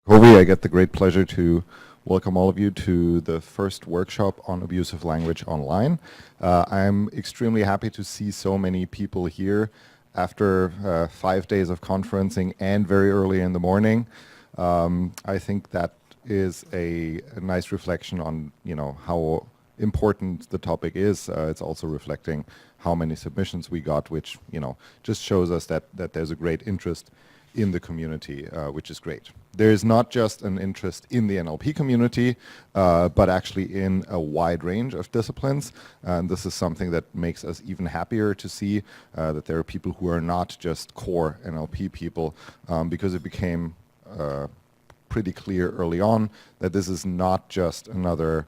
Kobe, I get the great pleasure to welcome all of you to the first workshop on abusive language online. I'm extremely happy to see so many people here after 5 days of conferencing and very early in the morning. I think that is a nice reflection on, how important the topic is. It's also reflecting how many submissions we got, which, just shows us that there's a great interest in the community, which is great. There is not just an interest in the NLP community, but actually in a wide range of disciplines. And this is something that makes us even happier to see that there are people who are not just core NLP people, because it became pretty clear early on that this is not just another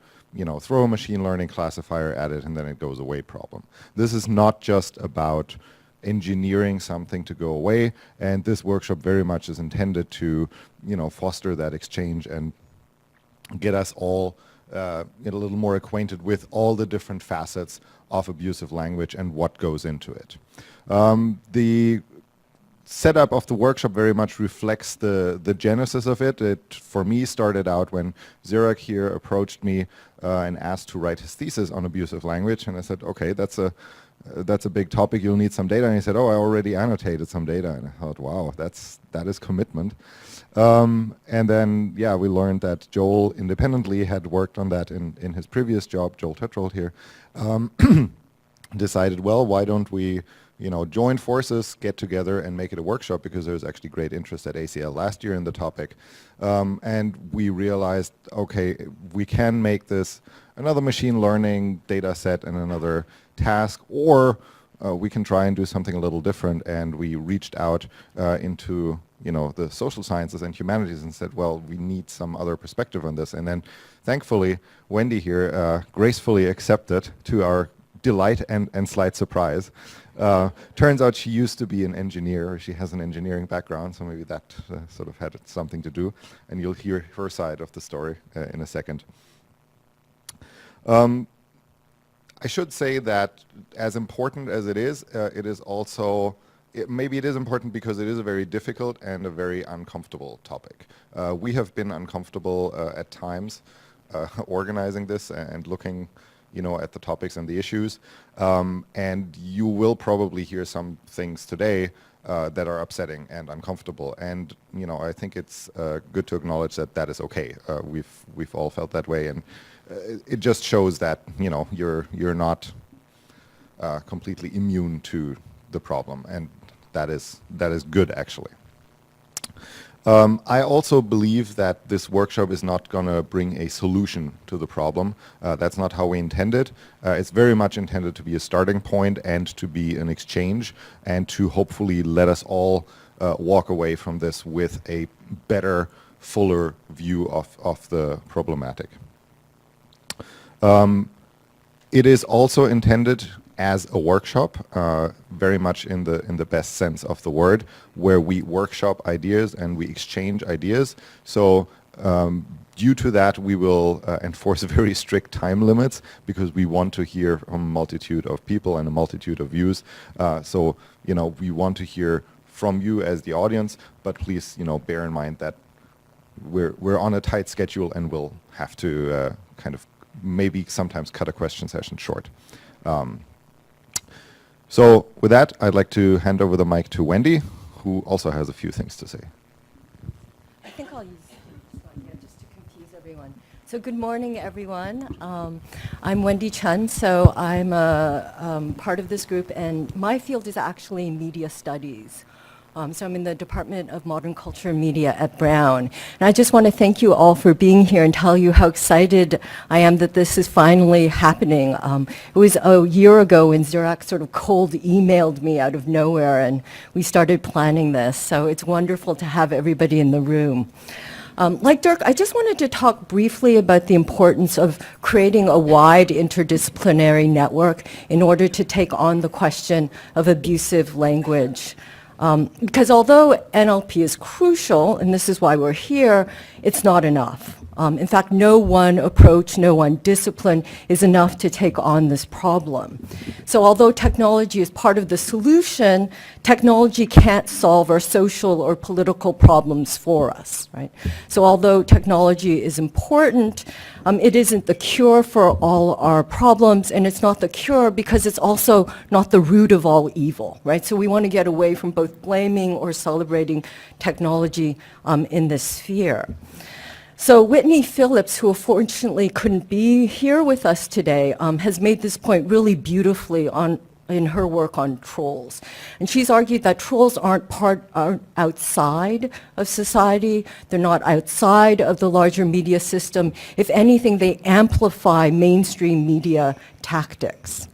throw a machine learning classifier at it and then it goes away problem. This is not just about engineering something to go away, and this workshop very much is intended to foster that exchange and get us all get a little more acquainted with all the different facets of abusive language and what goes into it. The setup of the workshop very much reflects the genesis of it. It, for me, started out when Zirek here approached me and asked to write his thesis on abusive language, and I said, okay, that's a big topic, you'll need some data. And he said, oh, I already annotated some data. And I thought, wow, that is commitment. And then, we learned that Joel independently had worked on that in his previous job, Joel Tetro here, decided, well, why don't we join forces, get together and make it a workshop, because there was actually great interest at ACL last year in the topic. And we realized, okay, we can make this another machine learning data set and another task, or we can try and do something a little different. And we reached out into the social sciences and humanities and said, well, we need some other perspective on this. And then thankfully, Wendy here gracefully accepted, to our delight and slight surprise. Turns out she used to be an engineer, or she has an engineering background, so maybe that sort of had something to do. And you'll hear her side of the story in a second. I should say that as important as it is also, maybe it is important because it is a very difficult and a very uncomfortable topic. We have been uncomfortable at times organizing this and looking at the topics and the issues. And you will probably hear some things today that are upsetting and uncomfortable. And I think it's good to acknowledge that that is okay. We've all felt that way, and it just shows that you're not completely immune to the problem, and that is good actually. I also believe that this workshop is not going to bring a solution to the problem. That's not how we intend it. It's very much intended to be a starting point and to be an exchange, and to hopefully let us all walk away from this with a better, fuller view of the problematic. It is also intended as a workshop, very much in the best sense of the word, where we workshop ideas and we exchange ideas. So due to that, we will enforce very strict time limits, because we want to hear from a multitude of people and a multitude of views. So we want to hear from you as the audience, but please bear in mind that we're on a tight schedule and we'll have to kind of maybe sometimes cut a question session short. So with that, I'd like to hand over the mic to Wendy, who also has a few things to say. I think I'll use this one here just to confuse everyone. So good morning, everyone. I'm Wendy Chen, so I'm a part of this group, and my field is actually media studies. So I'm in the Department of Modern Culture and Media at Brown. And I just want to thank you all for being here and tell you how excited I am that this is finally happening. It was a year ago when Zirek sort of cold emailed me out of nowhere, and we started planning this. So it's wonderful to have everybody in the room. Like Dirk, I just wanted to talk briefly about the importance of creating a wide interdisciplinary network in order to take on the question of abusive language. Because although NLP is crucial, and this is why we're here, it's not enough. In fact, no one approach, no one discipline is enough to take on this problem. So although technology is part of the solution, technology can't solve our social or political problems for us, right? So although technology is important, it isn't the cure for all our problems, and it's not the cure because it's also not the root of all evil, right? So we want to get away from both blaming or celebrating technology in this sphere. So Whitney Phillips, who unfortunately couldn't be here with us today, has made this point really beautifully in her work on trolls. And she's argued that trolls aren't outside of society. They're not outside of the larger media system. If anything, they amplify mainstream media tactics.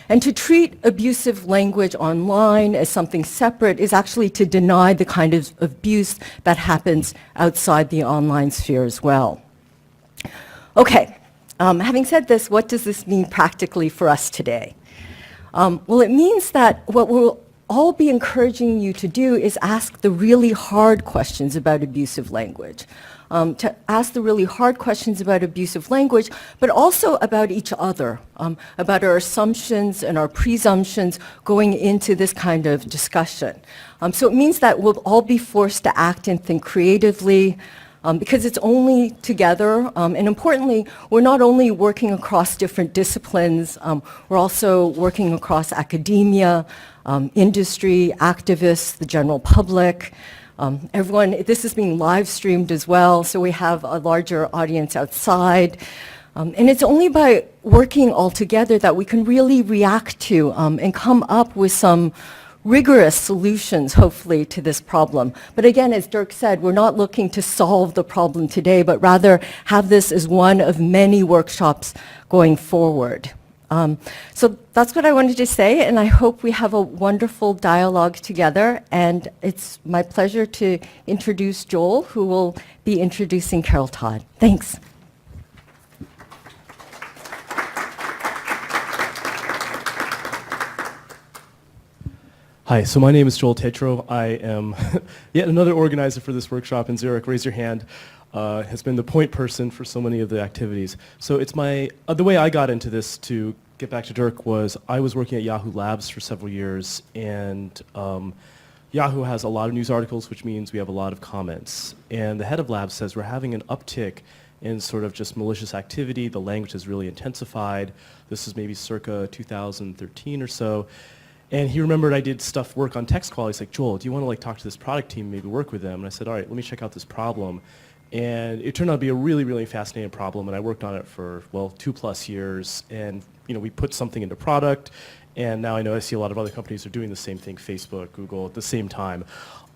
And to treat abusive language online as something separate is actually to deny the kind of abuse that happens outside the online sphere as well. Okay, having said this, what does this mean practically for us today? Well, it means that what we'll all be encouraging you to do is ask the really hard questions about abusive language. To ask the really hard questions about abusive language, but also about each other, about our assumptions and our presumptions going into this kind of discussion. So it means that we'll all be forced to act and think creatively, because it's only together, and importantly, we're not only working across different disciplines, we're also working across academia, industry, activists, the general public. Everyone, this is being live streamed as well, so we have a larger audience outside. And it's only by working all together that we can really react to and come up with some rigorous solutions, hopefully, to this problem. But again, as Dirk said, we're not looking to solve the problem today, but rather have this as one of many workshops going forward. So that's what I wanted to say, and I hope we have a wonderful dialogue together. And it's my pleasure to introduce Joel, who will be introducing Carol Todd. Thanks. Hi, so my name is Joel Tetro. I am yet another organizer for this workshop in Zurich. Raise your hand. Has been the point person for so many of the activities. So it's the way I got into this, to get back to Dirk, was I was working at Yahoo Labs for several years, and Yahoo has a lot of news articles, which means we have a lot of comments. And the head of Labs says we're having an uptick in sort of just malicious activity. The language has really intensified. This is maybe circa 2013 or so. And he remembered I did work on text quality. He's like, Joel, do you want to talk to this product team, maybe work with them? And I said, all right, let me check out this problem. And it turned out to be a really, really fascinating problem, and I worked on it for, 2+ years. And we put something into product, and now I see a lot of other companies are doing the same thing, Facebook, Google, at the same time.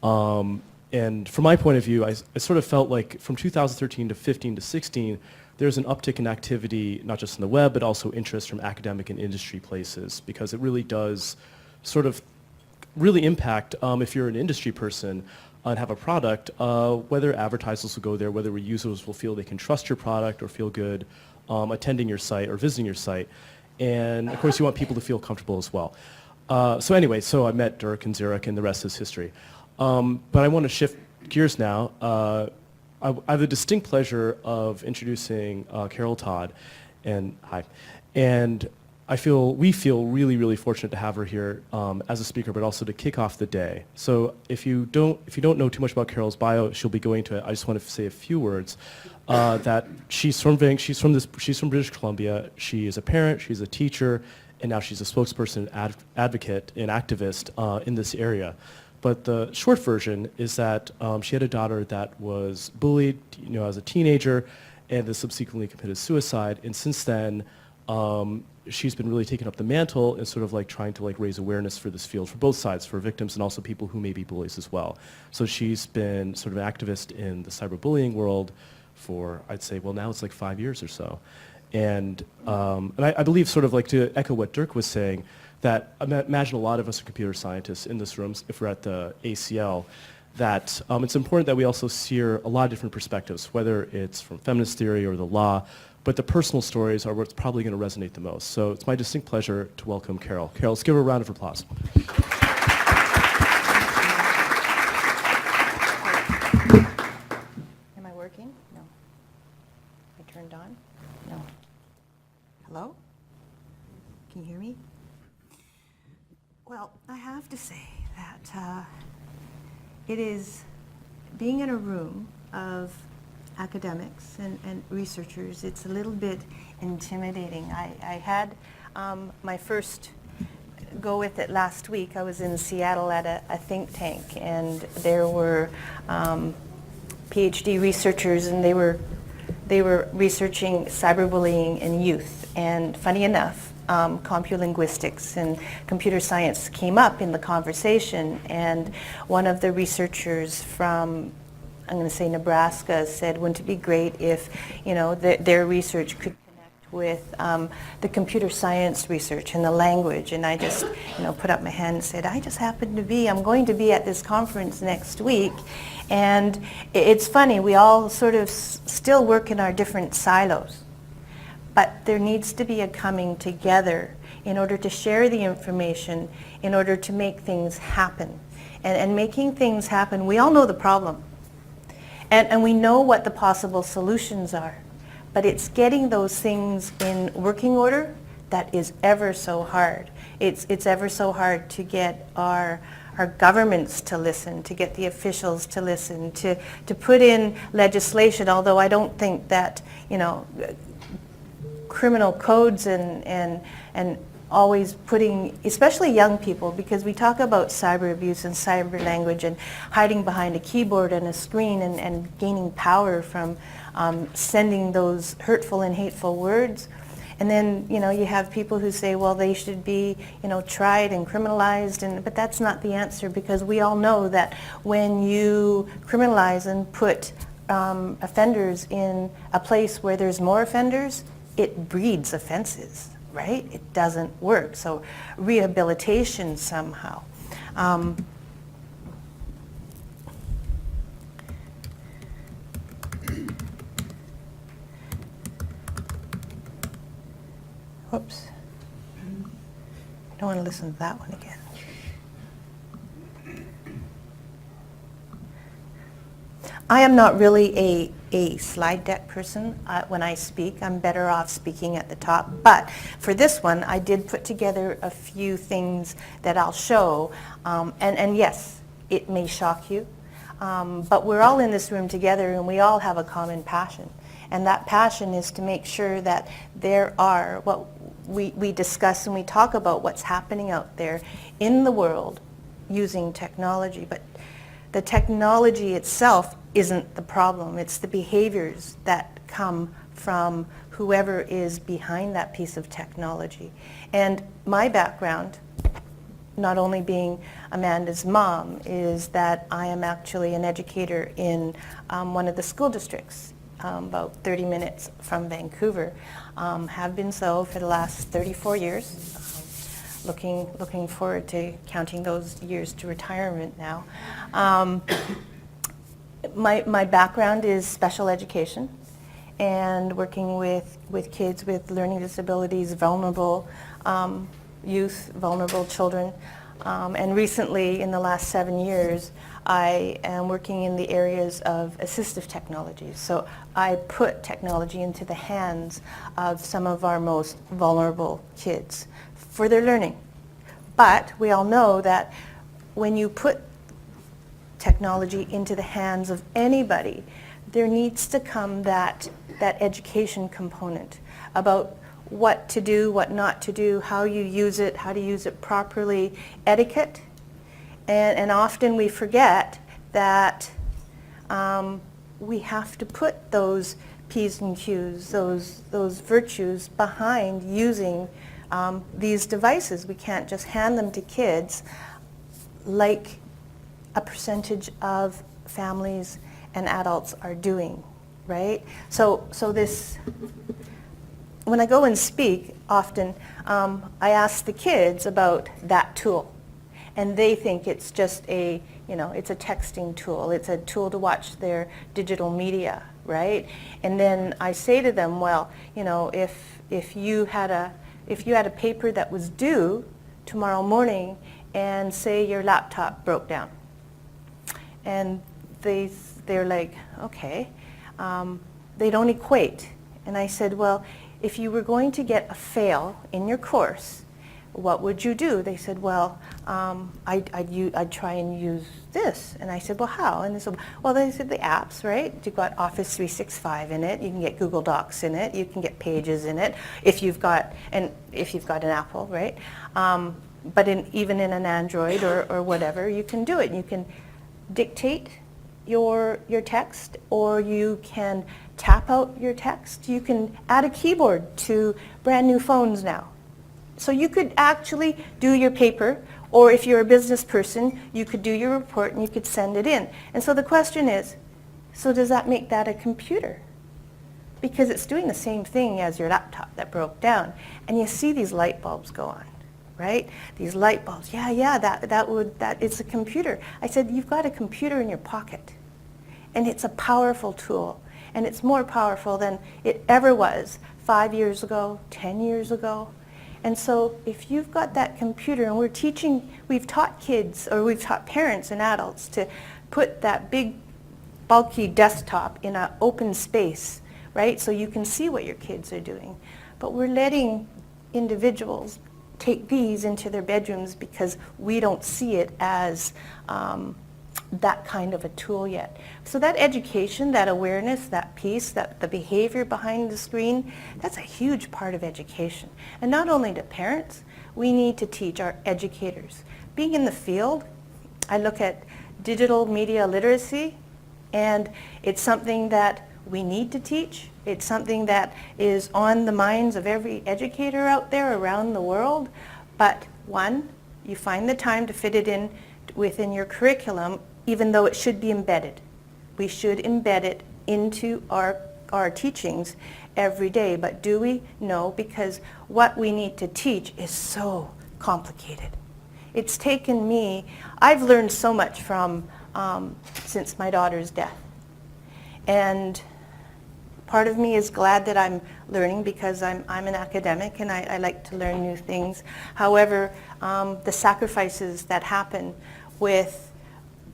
And from my point of view, I sort of felt like from 2013 to 15 to 16, there's an uptick in activity, not just in the web, but also interest from academic and industry places, because it really does sort of really impact, if you're an industry person and have a product, whether advertisers will go there, whether users will feel they can trust your product or feel good attending your site or visiting your site. And of course you want people to feel comfortable as well. So anyway, so I met Dirk and Zurich, and the rest is history. But I want to shift gears now. I have the distinct pleasure of introducing Carol Todd, and hi. And we feel really, really fortunate to have her here as a speaker, but also to kick off the day. So if you don't know too much about Carol's bio, she'll be going to it. I just want to say a few words. That she's from British Columbia. She is a parent. She's a teacher, and now she's a spokesperson, advocate, and activist in this area. But the short version is that she had a daughter that was bullied, as a teenager, and then subsequently committed suicide. And since then, she's been really taking up the mantle and sort of trying to raise awareness for this field for both sides, for victims and also people who may be bullies as well. So she's been sort of an activist in the cyberbullying world for, I'd say, now it's 5 years or so. And I believe, sort of to echo what Dirk was saying, that imagine a lot of us are computer scientists in this room, if we're at the ACL, that it's important that we also hear a lot of different perspectives, whether it's from feminist theory or the law, but the personal stories are what's probably going to resonate the most. So it's my distinct pleasure to welcome Carol. Carol, let's give her a round of applause. turned on? No. Hello? Can you hear me? Well, I have to say that it is being in a room of academics and researchers, it's a little bit intimidating. I had my first go with it last week. I was in Seattle at a think tank, and there were PhD researchers, and they were researching cyberbullying in youth. And funny enough, compulinguistics and computer science came up in the conversation, and one of the researchers from, I'm going to say Nebraska, said, wouldn't it be great if, you know, their research could connect with the computer science research and the language. And I just, you know, put up my hand and said, I just happen to be, I'm going to be at this conference next week. And it's funny, we all sort of still work in our different silos. But there needs to be a coming together in order to share the information, in order to make things happen. And making things happen, we all know the problem. And we know what the possible solutions are. But it's getting those things in working order that is ever so hard. It's ever so hard to get our governments to listen, to get the officials to listen, to put in legislation, although I don't think that, you know, criminal codes and always putting, especially young people, because we talk about cyber abuse and cyber language and hiding behind a keyboard and a screen and gaining power from sending those hurtful and hateful words. And then, you know, you have people who say, well, they should be, you know, tried and criminalized, but that's not the answer, because we all know that when you criminalize and put offenders in a place where there's more offenders, it breeds offenses, right? It doesn't work. So rehabilitation somehow. Whoops. I don't want to listen to that one again. I am not really a slide deck person. When I speak, I'm better off speaking at the top. But for this one, I did put together a few things that I'll show. And yes, it may shock you. But we're all in this room together, and we all have a common passion. And that passion is to make sure that there are, what we discuss and we talk about what's happening out there in the world using technology. But the technology itself isn't the problem. It's the behaviors that come from whoever is behind that piece of technology. And my background, not only being Amanda's mom, is that I am actually an educator in one of the school districts, about 30 minutes from Vancouver. Have been so for the last 34 years. Looking forward to counting those years to retirement now. My background is special education and working with kids with learning disabilities, vulnerable youth, vulnerable children. And recently, in the last 7 years, I am working in the areas of assistive technologies. So I put technology into the hands of some of our most vulnerable kids for their learning. But we all know that when you put technology into the hands of anybody, there needs to come that education component about what to do, what not to do, how you use it, how to use it properly, etiquette. And often we forget that we have to put those P's and Q's, those virtues behind using these devices. We can't just hand them to kids like a percentage of families and adults are doing, right? So this, when I go and speak, often I ask the kids about that tool. And they think it's just it's a texting tool. It's a tool to watch their digital media, right? And then I say to them, well, if you had a paper that was due tomorrow morning, and say your laptop broke down, and they're like, okay, they don't equate. And I said, well, if you were going to get a fail in your course, what would you do? They said, well, I'd try and use this. And I said, well, how? And they said, well, they said the apps, right? You've got Office 365 in it. You can get Google Docs in it. You can get Pages in it if you've got an Apple, right? But even in an Android or whatever, you can do it. You can dictate your text, or you can tap out your text. You can add a keyboard to brand new phones now. So you could actually do your paper, or if you're a business person, you could do your report and you could send it in. And so the question is, so does that make that a computer? Because it's doing the same thing as your laptop that broke down. And you see these light bulbs go on, right? These light bulbs, that it's a computer. I said, you've got a computer in your pocket. And it's a powerful tool. And it's more powerful than it ever was 5 years ago, 10 years ago. And so if you've got that computer, and we've taught kids, or we've taught parents and adults to put that big bulky desktop in an open space, right? So you can see what your kids are doing. But we're letting individuals take these into their bedrooms because we don't see it as that kind of a tool yet. So that education, that awareness, that piece, that the behavior behind the screen, that's a huge part of education. And not only to parents, we need to teach our educators. Being in the field, I look at digital media literacy, and it's something that we need to teach. It's something that is on the minds of every educator out there around the world. But one, you find the time to fit it in within your curriculum, even though it should be embedded. We should embed it into our teachings every day. But do we? No, because what we need to teach is so complicated. It's taken me, I've learned so much from, since my daughter's death. And part of me is glad that I'm learning, because I'm an academic and I like to learn new things. However, the sacrifices that happen with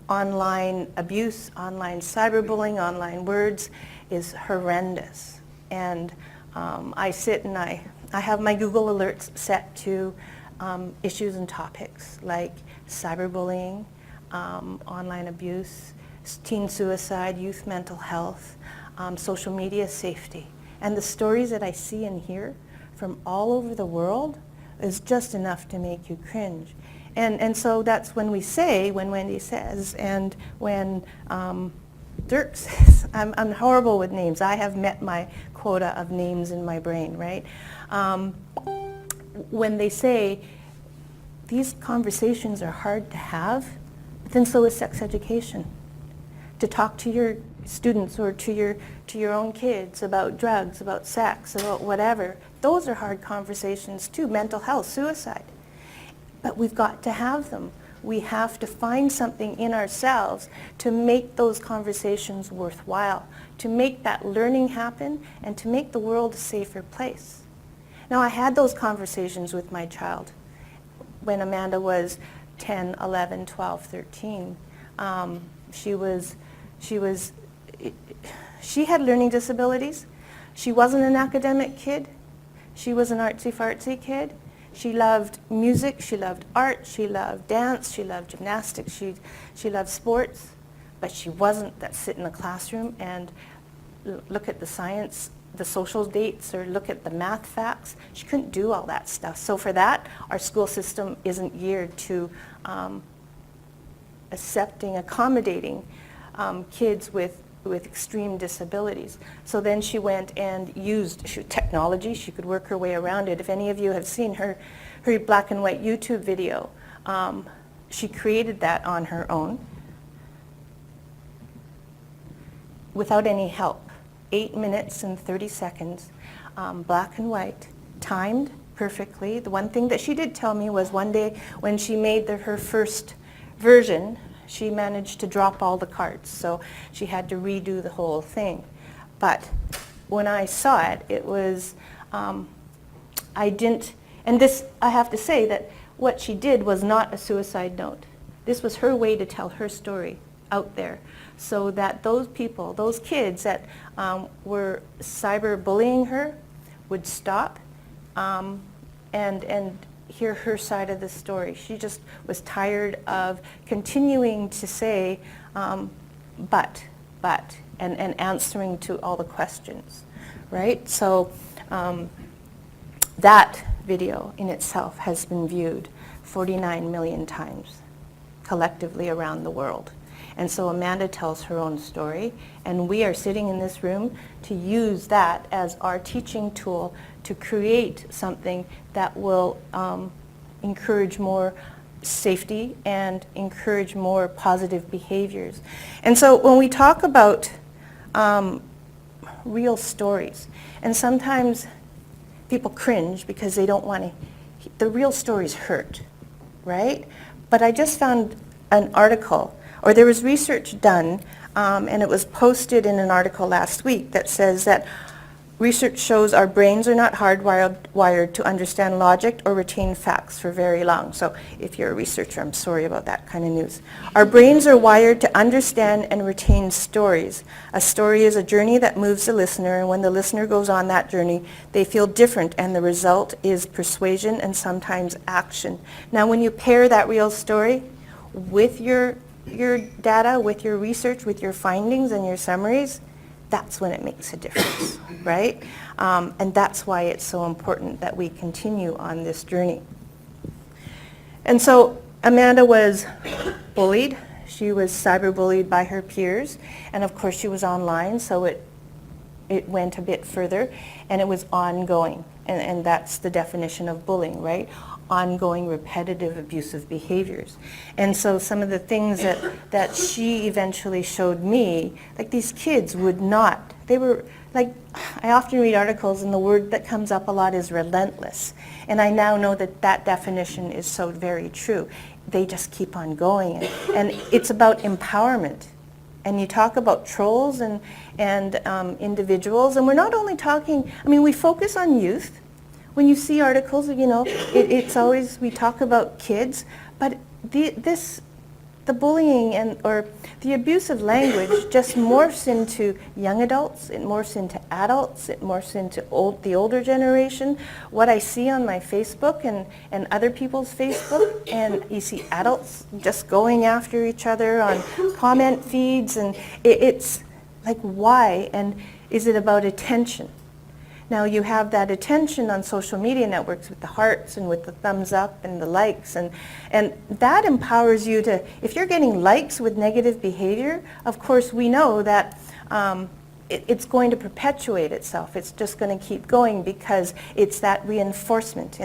online abuse, online cyberbullying, online words is horrendous. And I sit and I have my Google alerts set to issues and topics like cyberbullying, online abuse, teen suicide, youth mental health, social media safety. And the stories that I see and hear from all over the world is just enough to make you cringe. And so that's when we say, when Wendy says, and when Dirk says, I'm horrible with names. I have met my quota of names in my brain, right? When they say, these conversations are hard to have, then so is sex education. To talk to your students or to your own kids about drugs, about sex, about whatever, those are hard conversations too. Mental health, suicide. But we've got to have them. We have to find something in ourselves to make those conversations worthwhile, to make that learning happen, and to make the world a safer place. Now, I had those conversations with my child when Amanda was 10, 11, 12, 13. She had learning disabilities. She wasn't an academic kid. She was an artsy-fartsy kid. She loved music, she loved art, she loved dance, she loved gymnastics, she loved sports, but she wasn't that sit in the classroom and look at the science, the social dates, or look at the math facts. She couldn't do all that stuff. So for that, our school system isn't geared to accommodating kids with extreme disabilities. So then she went and used technology. She could work her way around it. If any of you have seen her black and white YouTube video, she created that on her own without any help. 8 minutes and 30 seconds, black and white, timed perfectly. The one thing that she did tell me was one day when she made her first version, she managed to drop all the cards, so she had to redo the whole thing. But when I saw it, it was, I have to say that what she did was not a suicide note. This was her way to tell her story out there so that those people, those kids that were cyberbullying her would stop and hear her side of the story. She just was tired of continuing to say, but, and answering to all the questions, right? So that video in itself has been viewed 49 million times collectively around the world. And so Amanda tells her own story, and we are sitting in this room to use that as our teaching tool to create something that will encourage more safety and encourage more positive behaviors. And so when we talk about real stories, and sometimes people cringe because they don't want to, the real stories hurt, right? But I just found an article, or there was research done, and it was posted in an article last week that says that research shows our brains are not hardwired to understand logic or retain facts for very long. So if you're a researcher, I'm sorry about that kind of news. Our brains are wired to understand and retain stories. A story is a journey that moves the listener, and when the listener goes on that journey, they feel different, and the result is persuasion and sometimes action. Now, when you pair that real story with your data, with your research, with your findings and your summaries, that's when it makes a difference, right? And that's why it's so important that we continue on this journey. And so Amanda was bullied. She was cyberbullied by her peers. And of course she was online, so it went a bit further, and it was ongoing. And that's the definition of bullying, right? Ongoing, repetitive, abusive behaviors. And so some of the things that she eventually showed me, like these kids would not, they were like, I often read articles and the word that comes up a lot is relentless. And I now know that that definition is so very true. They just keep on going. And it's about empowerment. And you talk about trolls and individuals, and we're not only talking, I mean, we focus on youth. When you see articles, you know, it's always, we talk about kids, but the bullying or the abusive language just morphs into young adults, it morphs into adults, it morphs into the older generation. What I see on my Facebook and other people's Facebook, and you see adults just going after each other on comment feeds, and it's like, why? And is it about attention? Now you have that attention on social media networks with the hearts and with the thumbs up and the likes, and that empowers you to, if you're getting likes with negative behavior, of course we know that it's going to perpetuate itself. It's just going to keep going because it's that reinforcement.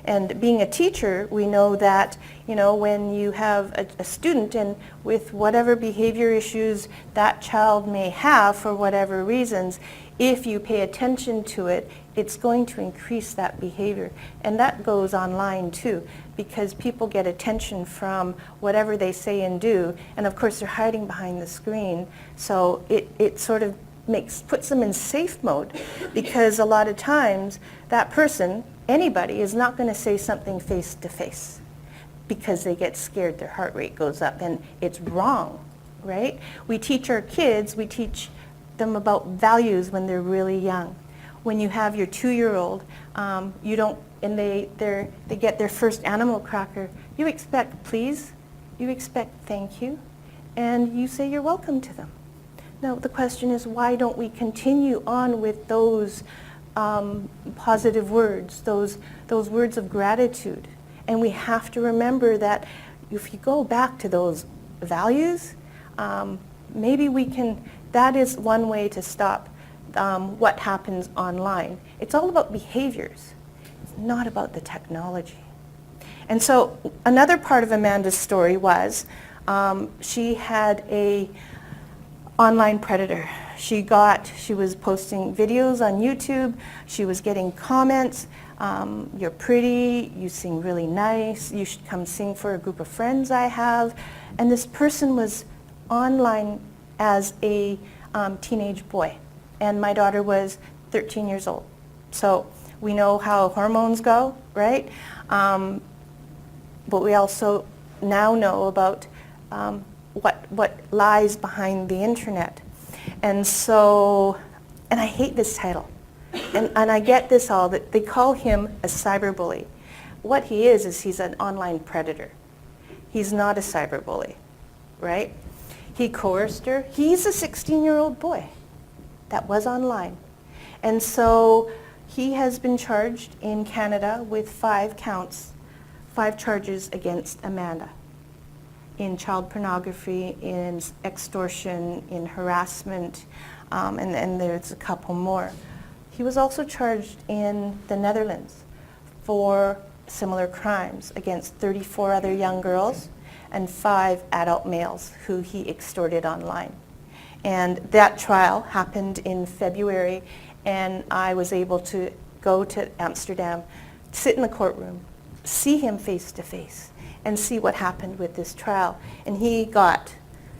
And being a teacher, we know that, you know, when you have a student and with whatever behavior issues that child may have for whatever reasons, if you pay attention to it, it's going to increase that behavior. And that goes online too, because people get attention from whatever they say and do, and of course they're hiding behind the screen, so it sort of puts them in safe mode, because a lot of times that person, anybody, is not going to say something face to face because they get scared, their heart rate goes up, and it's wrong, right? We teach our kids, we teach them about values when they're really young. When you have your 2-year-old, you don't, and they get their first animal cracker, you expect please, you expect thank you, and you say you're welcome to them. Now the question is, why don't we continue on with those positive words, those words of gratitude? And we have to remember that if you go back to those values, maybe we can, that is one way to stop what happens online. It's all about behaviors. It's not about the technology. And so another part of Amanda's story was she had a online predator. She was posting videos on YouTube. She was getting comments. You're pretty, you sing really nice, you should come sing for a group of friends I have. And this person was online as a teenage boy. And my daughter was 13 years old. So we know how hormones go, right? But we also now know about what what lies behind the internet. And so, and I hate this title. And I get this all, that they call him a cyberbully. What he is he's an online predator. He's not a cyberbully, right? He coerced her. He's a 16-year-old boy that was online. And so he has been charged in Canada with 5 charges against Amanda, in child pornography, in extortion, in harassment, and there's a couple more. He was also charged in the Netherlands for similar crimes against 34 other young girls and 5 adult males who he extorted online. And that trial happened in February, and I was able to go to Amsterdam, sit in the courtroom, see him face to face, and see what happened with this trial. And he got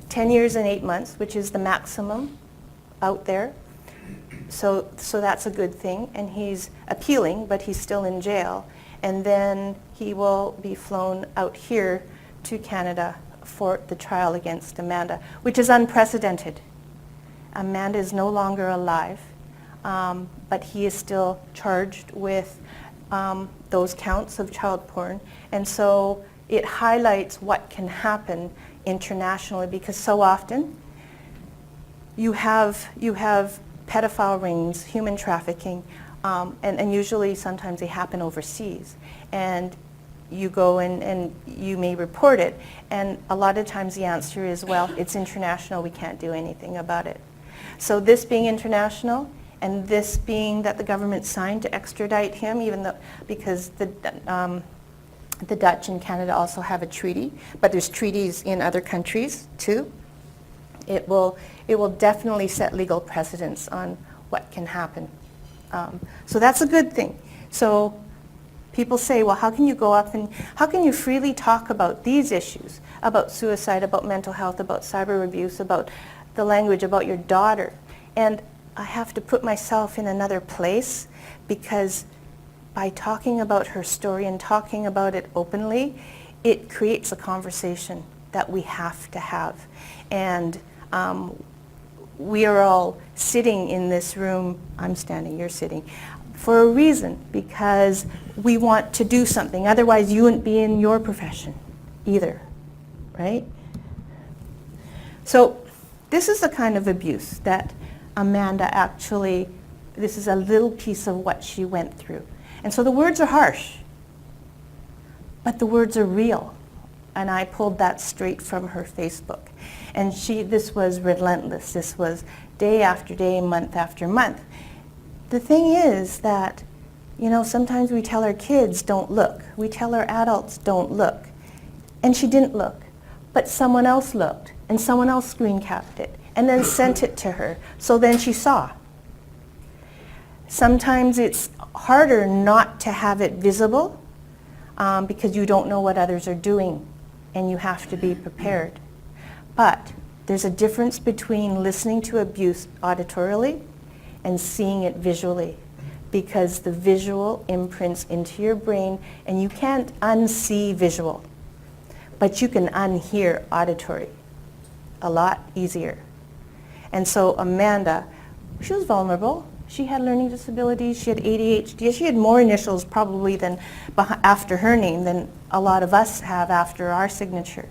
10 years and 8 months, which is the maximum out there. So that's a good thing. And he's appealing, but he's still in jail. And then he will be flown out here to Canada for the trial against Amanda, which is unprecedented. Amanda is no longer alive, but he is still charged with those counts of child porn. And so it highlights what can happen internationally, because so often you have pedophile rings, human trafficking, and usually sometimes they happen overseas. And you go and you may report it, and a lot of times the answer is, well, it's international, we can't do anything about it. So this being international, and this being that the government signed to extradite him, even though, because the Dutch and Canada also have a treaty, but there's treaties in other countries too. It will definitely set legal precedents on what can happen. So that's a good thing. So people say, well, how can you go up and how can you freely talk about these issues, about suicide, about mental health, about cyber abuse, about the language, about your daughter? And I have to put myself in another place, because by talking about her story and talking about it openly, it creates a conversation that we have to have. And we are all sitting in this room, I'm standing, you're sitting, for a reason, because we want to do something. Otherwise, you wouldn't be in your profession either, right? So this is the kind of abuse that Amanda actually, this is a little piece of what she went through. And so the words are harsh, but the words are real. And I pulled that straight from her Facebook. And this was relentless. This was day after day, month after month. The thing is that, you know, sometimes we tell our kids, don't look. We tell our adults, don't look. And she didn't look. But someone else looked, and someone else screen capped it, and then sent it to her. So then she saw. Sometimes it's harder not to have it visible because you don't know what others are doing, and you have to be prepared. But there's a difference between listening to abuse auditorily and seeing it visually, because the visual imprints into your brain, and you can't unsee visual, but you can unhear auditory a lot easier. And so Amanda, she was vulnerable. She had learning disabilities, she had ADHD, she had more initials probably than after her name than a lot of us have after our signature.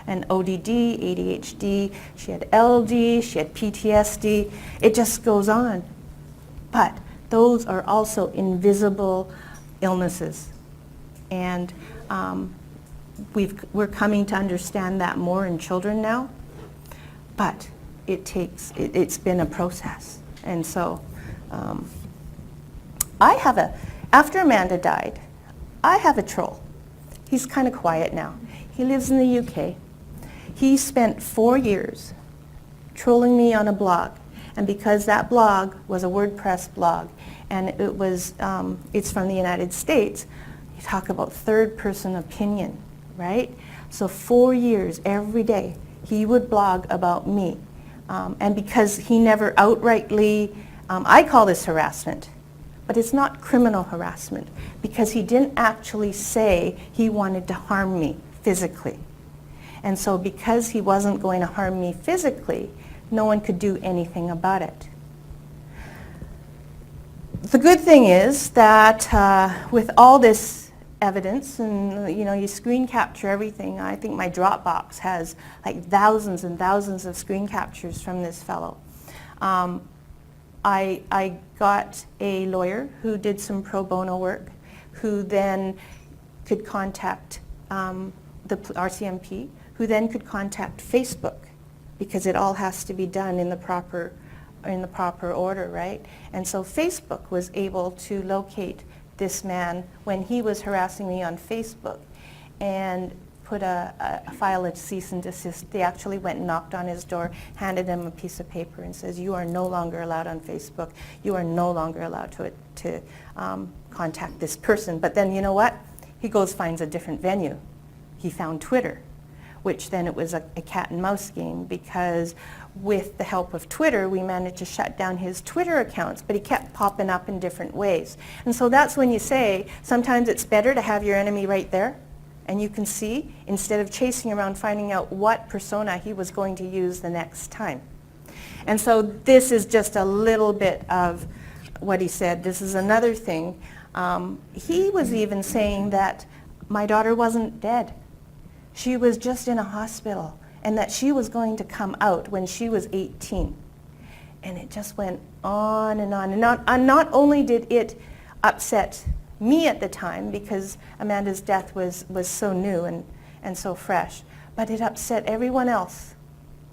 And ODD, ADHD, she had LD, she had PTSD, it just goes on. But those are also invisible illnesses. And we're coming to understand that more in children now, but it's been a process. And so after Amanda died, I have a troll. He's kind of quiet now. He lives in the UK. He spent 4 years trolling me on a blog. And because that blog was a WordPress blog, and it's from the United States, you talk about third-person opinion, right? So 4 years, every day, he would blog about me. And because he never outrightly, I call this harassment, but it's not criminal harassment, because he didn't actually say he wanted to harm me physically. And so because he wasn't going to harm me physically, no one could do anything about it. The good thing is that with all this evidence, and you screen capture everything. I think my Dropbox has like thousands and thousands of screen captures from this fellow. I got a lawyer who did some pro bono work, who then could contact the RCMP, who then could contact Facebook, because it all has to be done in the proper order, right? And so Facebook was able to locate this man when he was harassing me on Facebook and put file a cease and desist. They actually went and knocked on his door, handed him a piece of paper and says, you are no longer allowed on Facebook. You are no longer allowed to contact this person. But then you know what? He goes, finds a different venue. He found Twitter, which then it was a cat and mouse game, because with the help of Twitter, we managed to shut down his Twitter accounts, but he kept popping up in different ways. And so that's when you say, sometimes it's better to have your enemy right there, and you can see, instead of chasing around finding out what persona he was going to use the next time. And so this is just a little bit of what he said. This is another thing. He was even saying that my daughter wasn't dead. She was just in a hospital, and that she was going to come out when she was 18. And it just went on and on and on. And not only did it upset me at the time, because Amanda's death was so new and so fresh, but it upset everyone else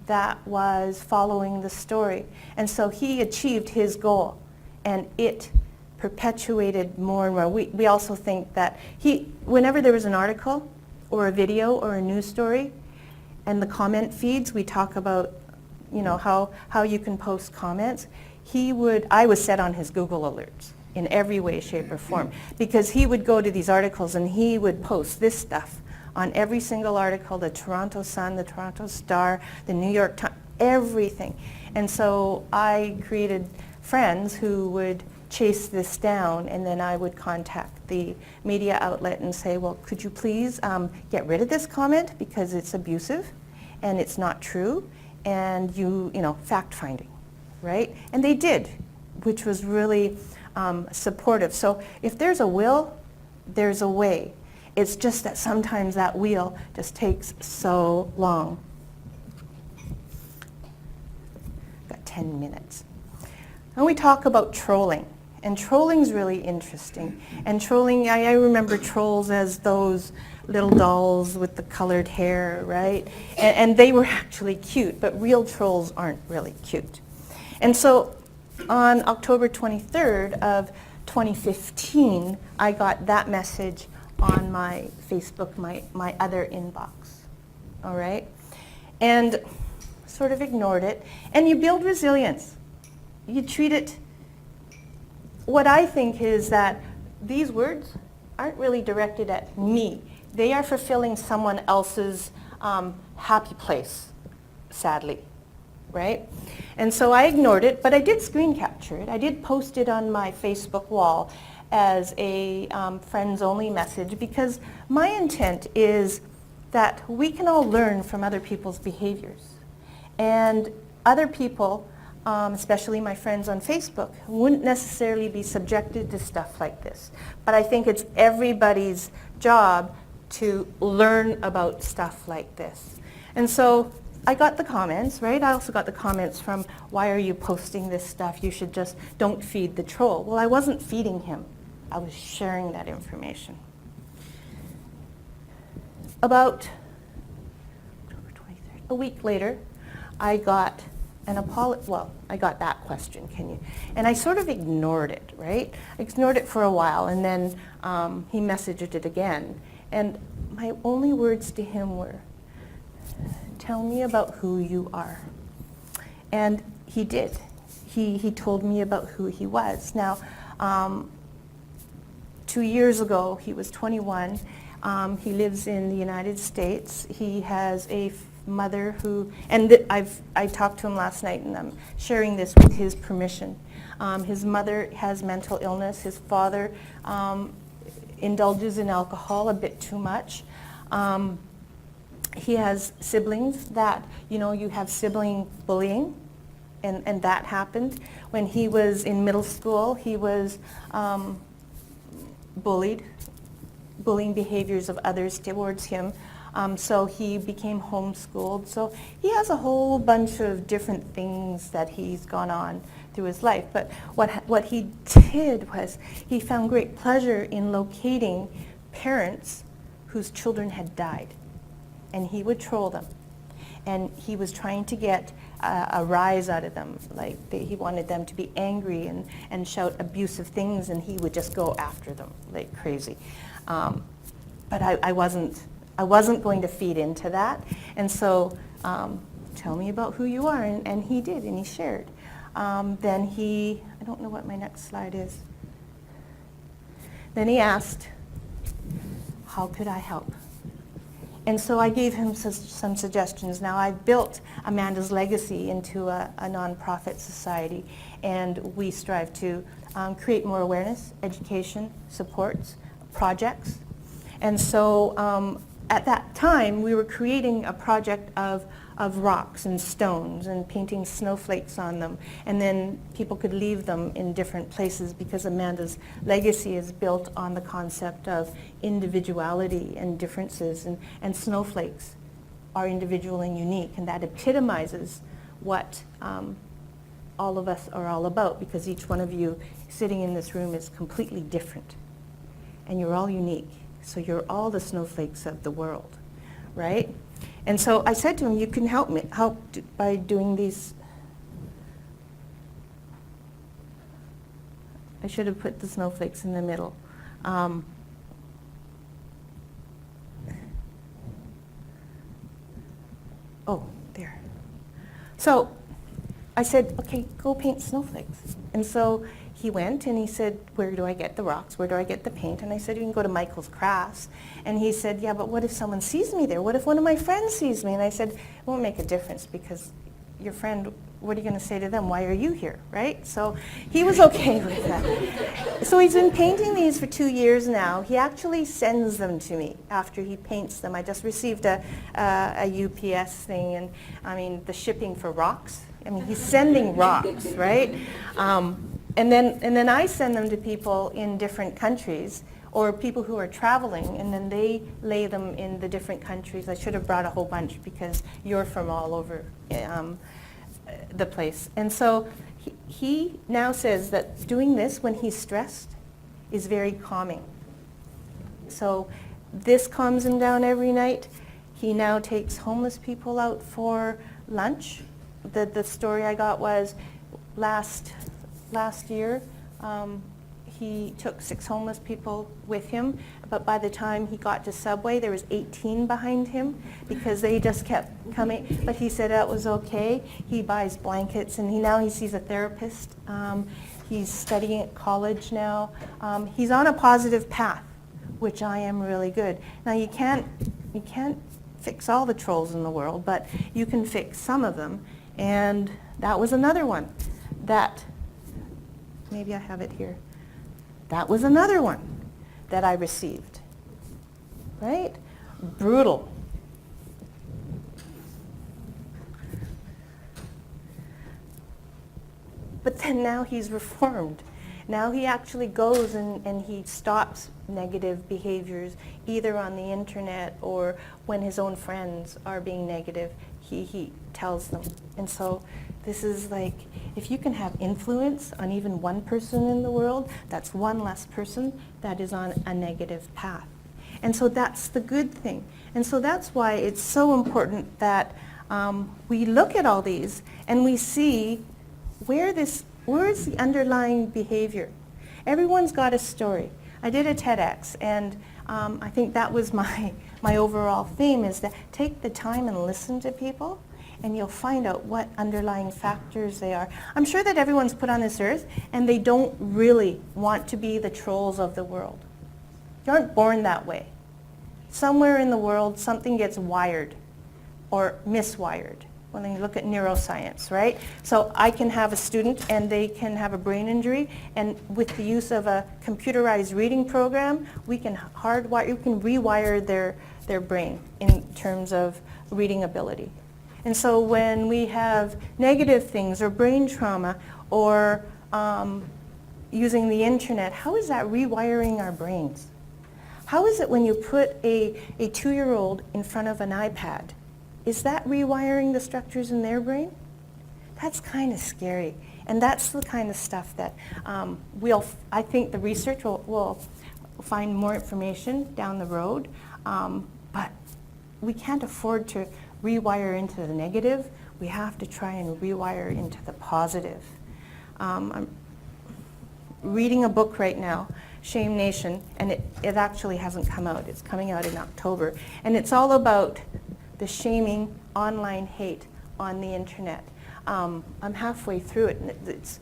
that was following the story. And so he achieved his goal, and it perpetuated more and more. We also think that whenever there was an article or a video or a news story, and the comment feeds, we talk about, how you can post comments. I was set on his Google alerts in every way, shape, or form, because he would go to these articles and he would post this stuff on every single article, the Toronto Sun, the Toronto Star, the New York Times, everything. And so I created friends who would chase this down, and then I would contact the media outlet and say, well, could you please get rid of this comment because it's abusive and it's not true, and fact-finding, right? And they did, which was really supportive. So if there's a will, there's a way. It's just that sometimes that wheel just takes so long. Got 10 minutes. And we talk about trolling. And trolling's really interesting. And trolling, I remember trolls as those little dolls with the colored hair, right? And they were actually cute, but real trolls aren't really cute. And so on October 23rd of 2015, I got that message on my Facebook, my other inbox, all right? And sort of ignored it. And you build resilience. You treat it. What I think is that these words aren't really directed at me. They are fulfilling someone else's happy place, sadly, right? And so I ignored it, but I did screen capture it. I did post it on my Facebook wall as a friends-only message, because my intent is that we can all learn from other people's behaviors. And other people, especially my friends on Facebook, wouldn't necessarily be subjected to stuff like this. But I think it's everybody's job to learn about stuff like this. And so I got the comments, right? I also got the comments from, why are you posting this stuff? You should just, don't feed the troll. Well, I wasn't feeding him. I was sharing that information. About October 23rd, a week later, I got I got that question, and I sort of ignored it, right? I ignored it for a while, and then he messaged it again. And my only words to him were, tell me about who you are. And he did. He told me about who he was. Now, 2 years ago, he was 21. He lives in the United States. He has a mother who, and I talked to him last night, and I'm sharing this with his permission. His mother has mental illness. His father indulges in alcohol a bit too much. he has siblings that, you have sibling bullying, and that happened. When he was in middle school, he was bullying behaviors of others towards him. So he became homeschooled. So he has a whole bunch of different things that he's gone on through his life. But what he did was he found great pleasure in locating parents whose children had died. And he would troll them. And he was trying to get a rise out of them. Like he wanted them to be angry and shout abusive things, and he would just go after them like crazy. But I wasn't going to feed into that. And so, tell me about who you are. And he did, and he shared. Then I don't know what my next slide is. Then he asked, how could I help? And so I gave him some suggestions. Now I've built Amanda's Legacy into a nonprofit society, and we strive to create more awareness, education, supports, projects. And so at that time, we were creating a project of rocks and stones and painting snowflakes on them. And then people could leave them in different places, because Amanda's Legacy is built on the concept of individuality and differences. And snowflakes are individual and unique. And that epitomizes what all of us are all about, because each one of you sitting in this room is completely different. And you're all unique. So you're all the snowflakes of the world, right? And so I said to him, you can help by doing these. I should have put the snowflakes in the middle. Oh, there. So I said, okay, go paint snowflakes. And so he went and he said, where do I get the rocks? Where do I get the paint? And I said, you can go to Michael's Crafts. And he said, yeah, but what if someone sees me there? What if one of my friends sees me? And I said, it won't make a difference, because your friend, what are you going to say to them? Why are you here, right? So he was okay with that. So he's been painting these for 2 years now. He actually sends them to me after he paints them. I just received a UPS thing, and I mean, the shipping for rocks. I mean, he's sending rocks, right? And then I send them to people in different countries, or people who are traveling, and then they lay them in the different countries. I should have brought a whole bunch, because you're from all over the place. And so he now says that doing this when he's stressed is very calming. So this calms him down every night. He now takes homeless people out for lunch. The story I got was last year, he took 6 homeless people with him, but by the time he got to Subway, there was 18 behind him, because they just kept coming. But he said that was okay. He buys blankets, and now he sees a therapist. He's studying at college now. He's on a positive path, which I am really good. Now you can't fix all the trolls in the world, but you can fix some of them. And that was another one that, maybe I have it here. That was another one that I received, right? Brutal. But then now he's reformed. Now he actually goes and he stops negative behaviors, either on the internet or when his own friends are being negative, he tells them. And so this is like, if you can have influence on even one person in the world, that's one less person that is on a negative path. And so that's the good thing. And so that's why it's so important that we look at all these and we see where is the underlying behavior. Everyone's got a story. I did a TEDx, and I think that was my overall theme, is that take the time and listen to people, and you'll find out what underlying factors they are. I'm sure that everyone's put on this earth, and they don't really want to be the trolls of the world. You aren't born that way. Somewhere in the world, something gets wired or miswired, when you look at neuroscience, right? So I can have a student and they can have a brain injury, and with the use of a computerized reading program, we can rewire their brain in terms of reading ability. And so when we have negative things or brain trauma or using the internet, how is that rewiring our brains? How is it when you put a 2-year-old in front of an iPad? Is that rewiring the structures in their brain? That's kind of scary. And that's the kind of stuff that I think the research will find more information down the road. But we can't afford to rewire into the negative. We have to try and rewire into the positive. I'm reading a book right now, Shame Nation, and it actually hasn't come out. It's coming out in October. And it's all about the shaming online hate on the internet. I'm halfway through it, and it's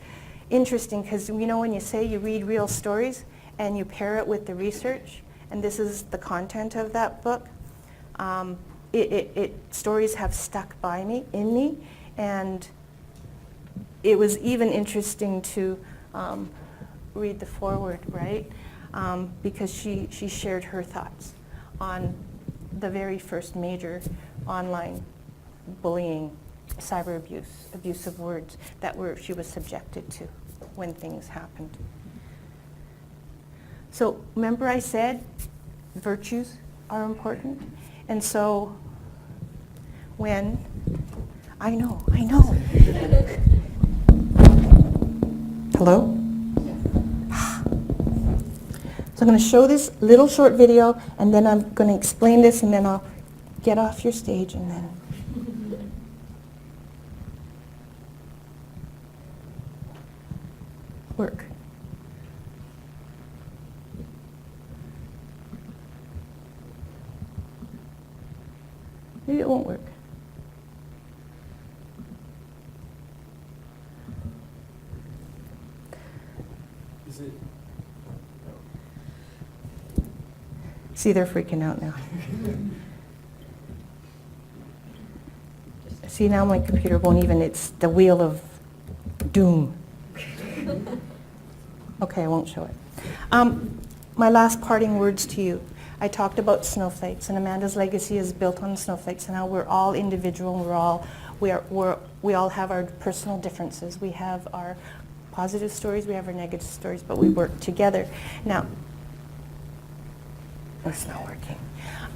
interesting because when you say you read real stories and you pair it with the research, and this is the content of that book, stories have stuck in me, and it was even interesting to read the foreword, right? Because she shared her thoughts on the very first major online bullying, cyber abuse, abusive words that she was subjected to when things happened. So remember I said virtues are important? And so I know. Hello? So I'm going to show this little short video, and then I'm going to explain this, and then I'll get off your stage, and then... work. Maybe it won't work. Is it? See, they're freaking out now. See, now my computer won't even, it's the wheel of doom. Okay, I won't show it. My last parting words to you. I talked about snowflakes, and Amanda's legacy is built on snowflakes, and how we're all individual, we all have our personal differences. We have our positive stories, we have our negative stories, but we work together. Now, it's not working.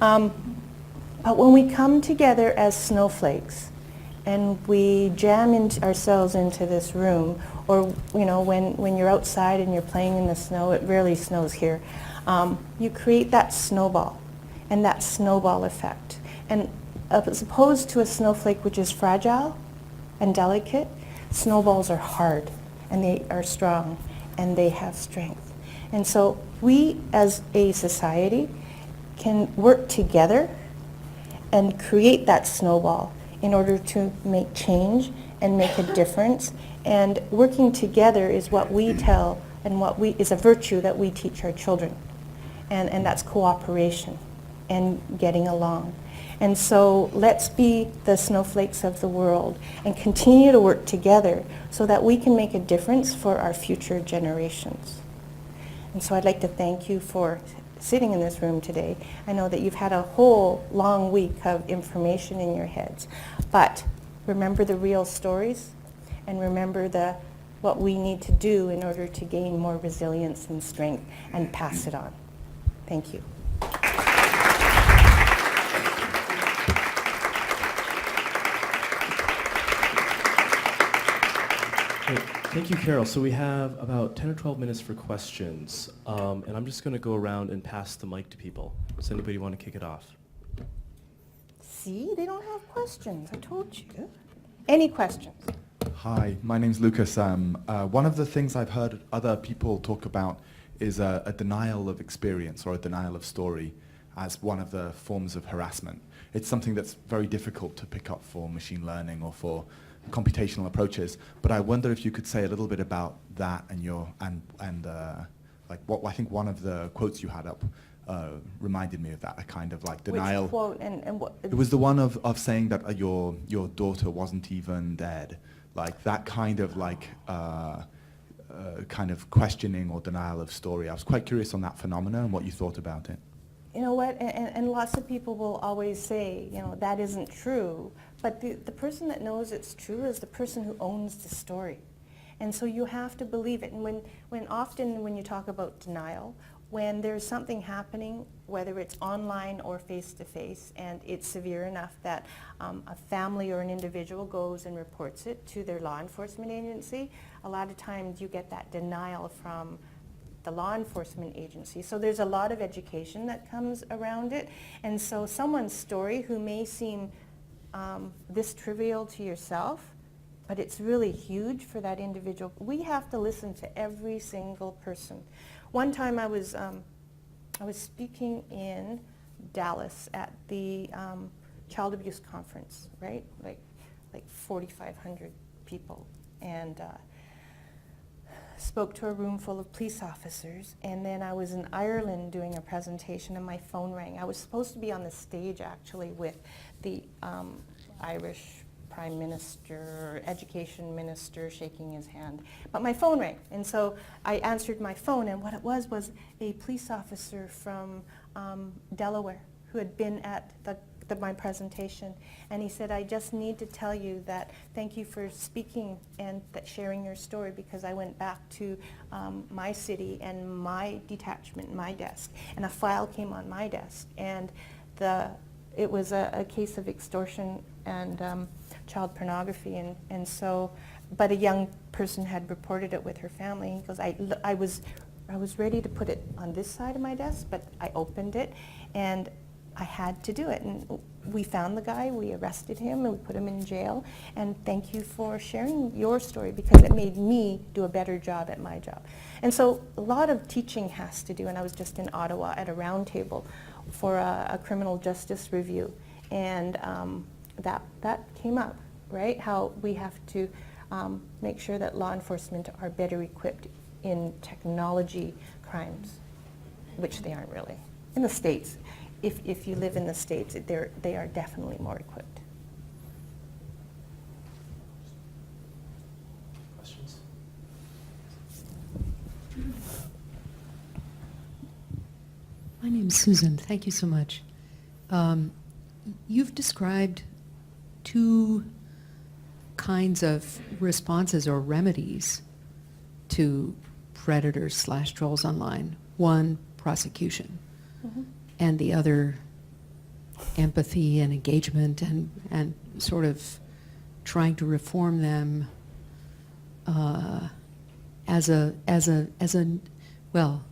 But when we come together as snowflakes, and we jam ourselves into this room, or when you're outside and you're playing in the snow, it rarely snows here, you create that snowball and that snowball effect. And as opposed to a snowflake which is fragile and delicate, snowballs are hard and they are strong and they have strength. And so we as a society can work together and create that snowball in order to make change and make a difference. And working together is what we tell and is a virtue that we teach our children. And that's cooperation and getting along. And so let's be the snowflakes of the world and continue to work together so that we can make a difference for our future generations. And so I'd like to thank you for sitting in this room today. I know that you've had a whole long week of information in your heads, but remember the real stories and remember what we need to do in order to gain more resilience and strength and pass it on. Thank you. Great. Thank you, Carol. So we have about 10 or 12 minutes for questions. And I'm just going to go around and pass the mic to people. Does anybody want to kick it off? See, they don't have questions. I told you. Any questions? Hi, my name's Lucas. One of the things I've heard other people talk about is a denial of experience or a denial of story as one of the forms of harassment. It's something that's very difficult to pick up for machine learning or for computational approaches, but I wonder if you could say a little bit about that and like what I think one of the quotes you had up reminded me of that, a kind of like Which denial. quote and what? It was the one of saying that your daughter wasn't even dead, like that kind of like kind of questioning or denial of story. I was quite curious on that phenomena and what you thought about it. You know what, and lots of people will always say, that isn't true, but the person that knows it's true is the person who owns the story. And so you have to believe it. And when you talk about denial, when there's something happening, whether it's online or face-to-face, and it's severe enough that a family or an individual goes and reports it to their law enforcement agency, a lot of times you get that denial from the law enforcement agency. So there's a lot of education that comes around it. And so someone's story who may seem this trivial to yourself, but it's really huge for that individual. We have to listen to every single person. One time I was speaking in Dallas at the child abuse conference, right? Like 4,500 people, and spoke to a room full of police officers. And then I was in Ireland doing a presentation, and my phone rang. I was supposed to be on the stage actually with the Irish Prime Minister, Education Minister, shaking his hand. But my phone rang, and so I answered my phone, and what it was a police officer from Delaware who had been at my presentation. And he said, I just need to tell you that thank you for speaking and sharing your story, because I went back to my city and my detachment, my desk, and a file came on my desk. And it was a case of extortion and child pornography, and so, but a young person had reported it with her family. He goes, I was ready to put it on this side of my desk, but I opened it, and I had to do it. And we found the guy, we arrested him, and we put him in jail. And thank you for sharing your story, because it made me do a better job at my job. And so a lot of teaching has to do, and I was just in Ottawa at a roundtable for a criminal justice review, and that came up, right? How we have to make sure that law enforcement are better equipped in technology crimes, which they aren't really. In the States, if you live in the States, they are definitely more equipped. Questions? My name's Susan. Thank you so much. You've described two kinds of responses or remedies to predators/trolls online. One, prosecution, and the other, empathy and engagement and sort of trying to reform them as a well,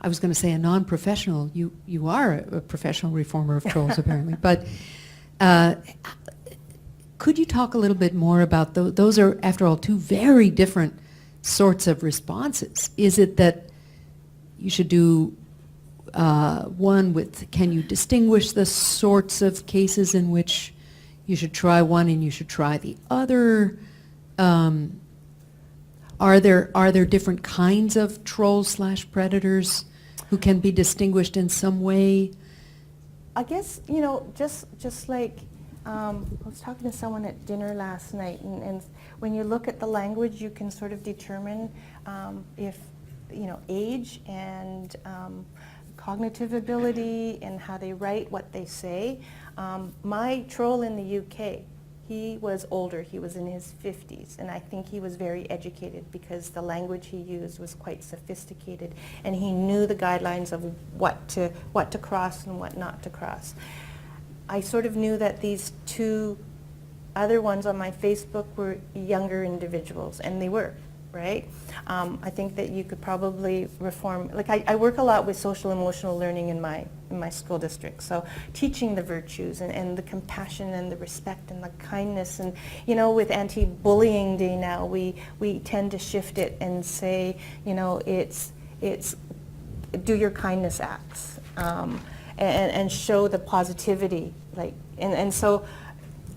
I was going to say a non-professional. You are a professional reformer of trolls, apparently. But could you talk a little bit more about those are, after all, two very different sorts of responses. Is it that you should do one with, can you distinguish the sorts of cases in which you should try one and you should try the other? Are there different kinds of trolls/predators who can be distinguished in some way? I guess, just like I was talking to someone at dinner last night, and when you look at the language, you can sort of determine if, age and cognitive ability and how they write, what they say. My troll in the UK, he was older, he was in his 50s, and I think he was very educated because the language he used was quite sophisticated, and he knew the guidelines of what to cross and what not to cross. I sort of knew that these two other ones on my Facebook were younger individuals, and they were, right? I think that you could probably reform, like I work a lot with social emotional learning in my school district, so teaching the virtues and the compassion and the respect and the kindness, and with anti-bullying day now, we tend to shift it and say, it's do your kindness acts, and show the positivity, and so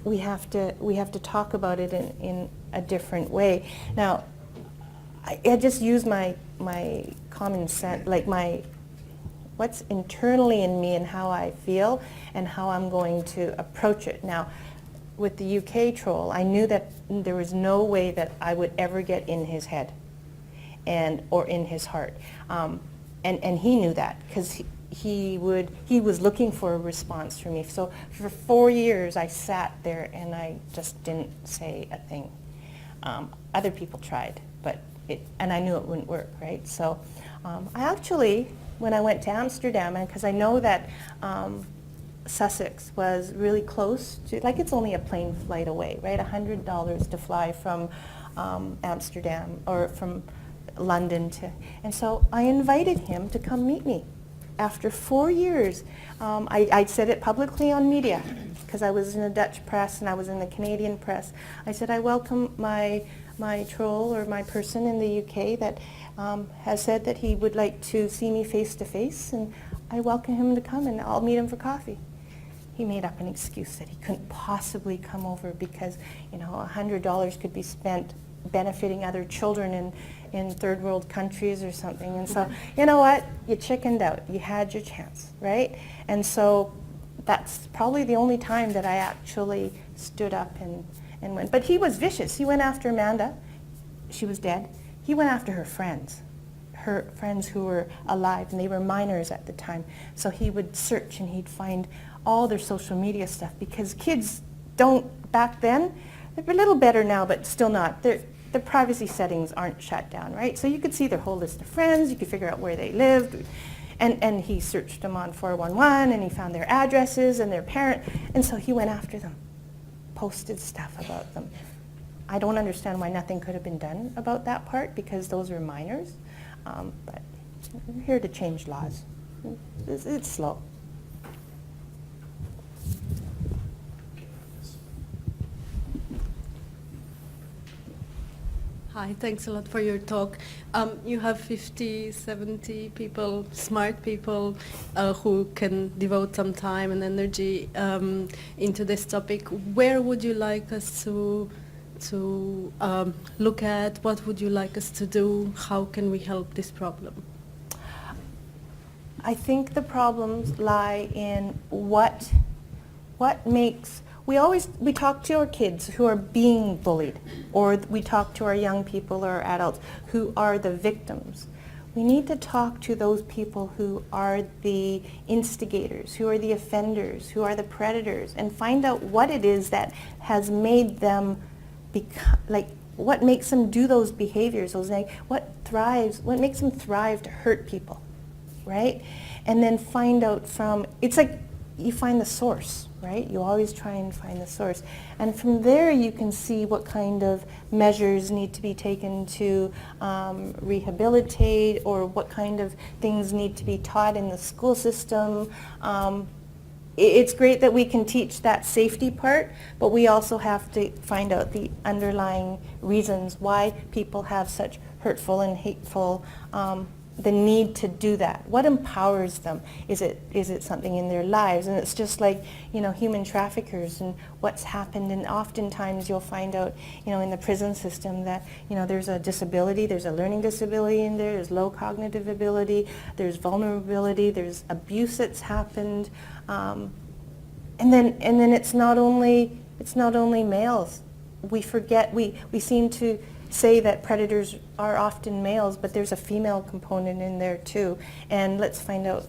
we have to talk about it in a different way. Now, I just use my common sense, like my What's internally in me and how I feel and how I'm going to approach it. Now, with the UK troll, I knew that there was no way that I would ever get in his head or in his heart. And he knew that because he was looking for a response from me. So for 4 years I sat there and I just didn't say a thing. Other people tried, and I knew it wouldn't work, right? So I actually, when I went to Amsterdam, and because I know that Sussex was really close to, like it's only a plane flight away, right? $100 to fly from Amsterdam or from London to, and so I invited him to come meet me. After 4 years, I said it publicly on media because I was in the Dutch press and I was in the Canadian press. I said I welcome my troll or my person in the UK that has said that he would like to see me face to face, and I welcome him to come and I'll meet him for coffee. He made up an excuse that he couldn't possibly come over because, you know, $100 could be spent benefiting other children in third world countries or something. And so, you know what? You chickened out. You had your chance, right? And so that's probably the only time that I actually stood up and went. But he was vicious. He went after Amanda. She was dead. He went after her friends who were alive, and they were minors at the time. So he would search and he'd find all their social media stuff because kids don't, back then, they're a little better now, but still not. The privacy settings aren't shut down, right? So you could see their whole list of friends, you could figure out where they lived, and he searched them on 411, and he found their addresses and their parent, and so he went after them, posted stuff about them. I don't understand why nothing could have been done about that part because those were minors, but we're here to change laws. It's slow. Hi, thanks a lot for your talk. You have 50, 70 people, smart people, who can devote some time and energy into this topic. Where would you like us to look at? What would you like us to do? How can we help this problem? I think the problems lie in what makes. We talk to our kids who are being bullied, or we talk to our young people or adults who are the victims. We need to talk to those people who are the instigators, who are the offenders, who are the predators, and find out what it is that has made them what makes them do those behaviors, what makes them thrive to hurt people, right? And then find out it's like you find the source, right? You always try and find the source. And from there you can see what kind of measures need to be taken to rehabilitate, or what kind of things need to be taught in the school system. It's great that we can teach that safety part, but we also have to find out the underlying reasons why people have such hurtful and hateful the need to do that. What empowers them? Is it something in their lives? And it's just like, human traffickers and what's happened. And oftentimes you'll find out, in the prison system that, there's a disability, there's a learning disability in there, there's low cognitive ability, there's vulnerability, there's abuse that's happened. And then it's not only males. We forget, we seem to say that predators are often males, but there's a female component in there too. And let's find out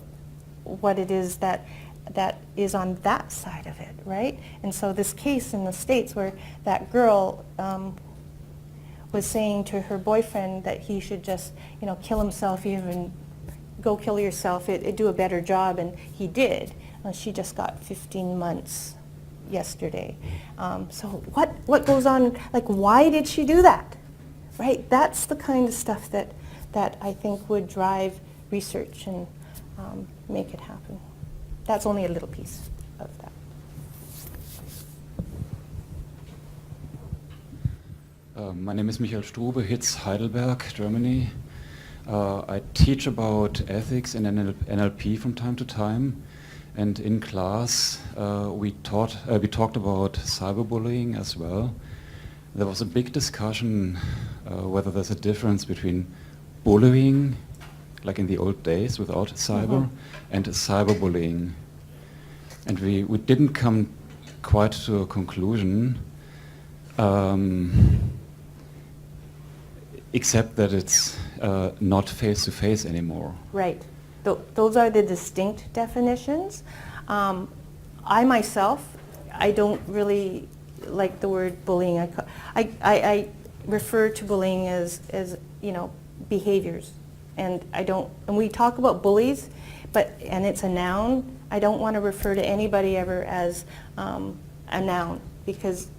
what it is that is on that side of it, right? And so this case in the States where that girl was saying to her boyfriend that he should just, kill himself, even go kill yourself, it'd do a better job, and he did. She just got 15 months yesterday. So what goes on, why did she do that? Right? That's the kind of stuff that I think would drive research and make it happen. That's only a little piece of that. My name is Michael Strube, HITZ Heidelberg, Germany. I teach about ethics and NLP from time to time. And in class, we talked about cyberbullying as well. There was a big discussion whether there's a difference between bullying, like in the old days without cyber, and cyberbullying. And we didn't come quite to a conclusion, except that it's not face-to-face anymore. Right. Those are the distinct definitions. I myself, I don't really like the word bullying. I refer to bullying as behaviors, and we talk about bullies, and it's a noun. I don't want to refer to anybody ever as a noun, because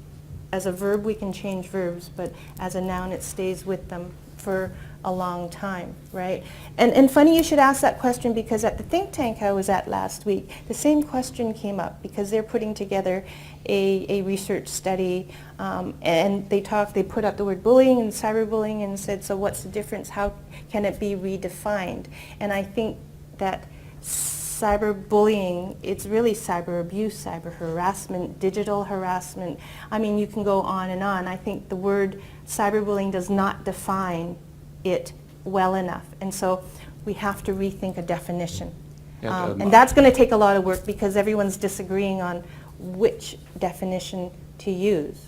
as a verb we can change verbs, but as a noun it stays with them for a long time, right? And funny you should ask that question, because at the think tank I was at last week, the same question came up, because they're putting together a research study, and they put out the word bullying and cyberbullying and said, so what's the difference? How can it be redefined? And I think that cyberbullying, it's really cyber abuse, cyber harassment, digital harassment. I mean, you can go on and on. I think the word cyberbullying does not define it well enough. And so we have to rethink a definition. Yeah, and that's going to take a lot of work, because everyone's disagreeing on which definition to use.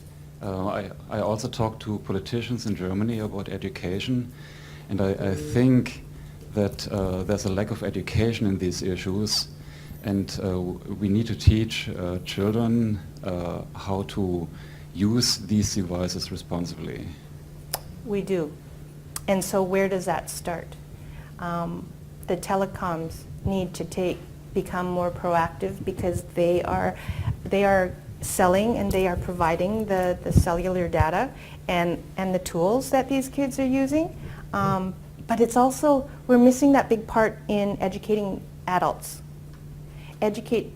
I also talked to politicians in Germany about education, and I think that there's a lack of education in these issues, and we need to teach children how to use these devices responsibly. We do. And so where does that start? The telecoms need to become more proactive, because they are selling and they are providing the cellular data and the tools that these kids are using. But it's also, we're missing that big part in educating adults. The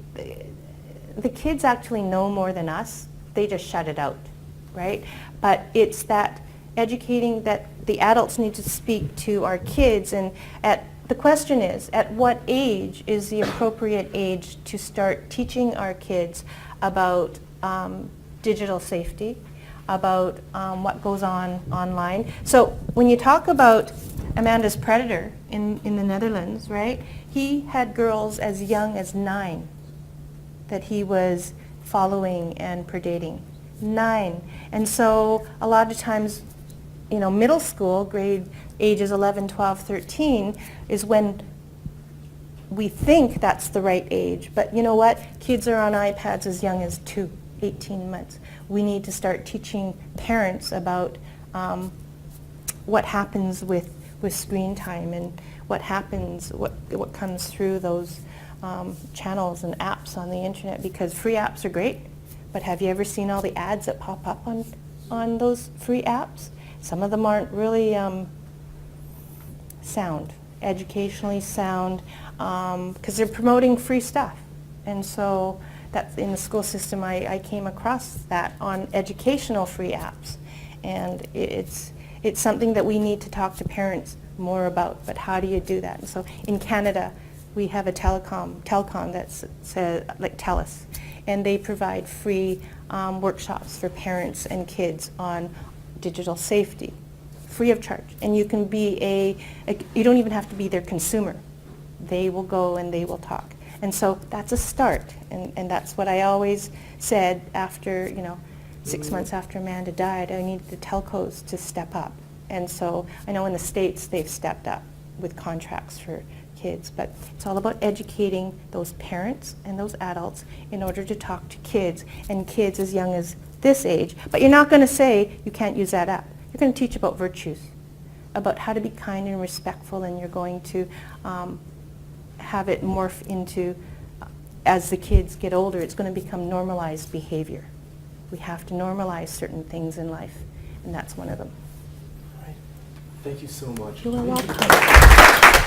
kids actually know more than us. They just shut it out, right? But it's that educating that the adults need to speak to our kids, and the question is, at what age is the appropriate age to start teaching our kids about digital safety, about what goes on online? So when you talk about Amanda's predator in the Netherlands, right? He had girls as young as 9 that he was following and predating. 9. And so a lot of times, middle school, grade ages 11, 12, 13, is when we think that's the right age. But you know what? Kids are on iPads as young as 2, 18 months. We need to start teaching parents about what happens with screen time, and what happens, what comes through those channels and apps on the internet, because free apps are great, but have you ever seen all the ads that pop up on those free apps? Some of them aren't really sound, educationally sound, because they're promoting free stuff. And so that's in the school system, I came across that on educational free apps. And it's something that we need to talk to parents more about, but how do you do that? And so in Canada, we have a telecom that's like TELUS, and they provide free workshops for parents and kids on digital safety, free of charge. And you can be you don't even have to be their consumer. They will go and they will talk. And so that's a start, and that's what I always said after, 6 months after Amanda died, I needed the telcos to step up. And so I know in the States they've stepped up with contracts for kids, but it's all about educating those parents and those adults in order to talk to kids, and kids as young as this age. But you're not going to say you can't use that app. You're going to teach about virtues, about how to be kind and respectful, and you're going to have it morph into, as the kids get older, it's going to become normalized behavior. We have to normalize certain things in life, and that's one of them. All right. Thank you so much. You are welcome.